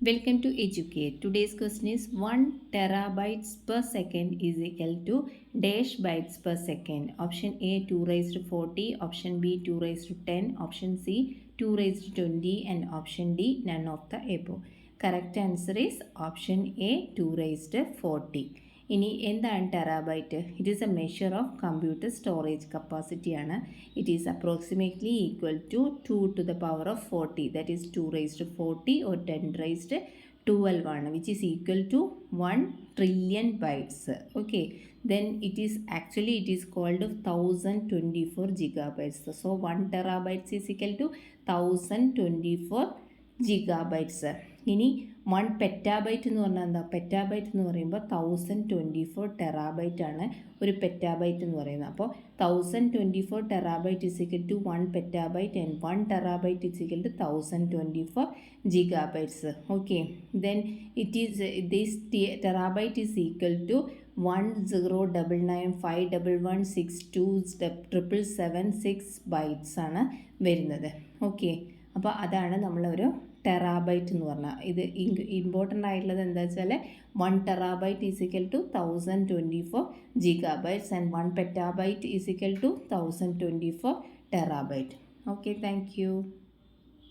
Welcome to Educate. Today's question is 1 terabytes per second is equal to dash bytes per second. Option A 2 raised to 40, option B 2 raised to 10, option C 2 raised to 20 and option D none of the above. Correct answer is option A 2 raised to 40. ഇനി എന്താണ് terabyte? It is a measure of computer storage capacity ആണ്. It is approximately equal to 2 to the power of 40, that is 2 raised to 40 or 10 raised to 12 ആണ്, which is equal to 1 trillion bytes. Okay, then it is called 1024 gigabytes. So 1 terabytes is equal to 1024 gigabytes. ഇനി 1 petabyte എന്ന് പറഞ്ഞാൽ എന്താ? Petabyte എന്ന് പറയുമ്പോൾ 1024 terabyte ആണ് ഒരു petabyte എന്ന് പറയുന്നത്. അപ്പോൾ 1024 terabyte is equal to 1 petabyte and 1 terabyte is equal to 1024 gigabytes. Okay, then this terabyte is equal to 10995111627776 bytes ആണ് വരുന്നത്. ഓക്കെ, അപ്പോൾ അതാണ് നമ്മളൊരു ടെറാബൈറ്റ് എന്ന് പറഞ്ഞാൽ. ഇത് ഇമ്പോർട്ടൻ്റ് ആയിട്ടുള്ളത് എന്താ വെച്ചാൽ 1 terabyte is equal to 1024 gigabytes and 1 petabyte is equal to 1024 terabyte. Okay, thank U.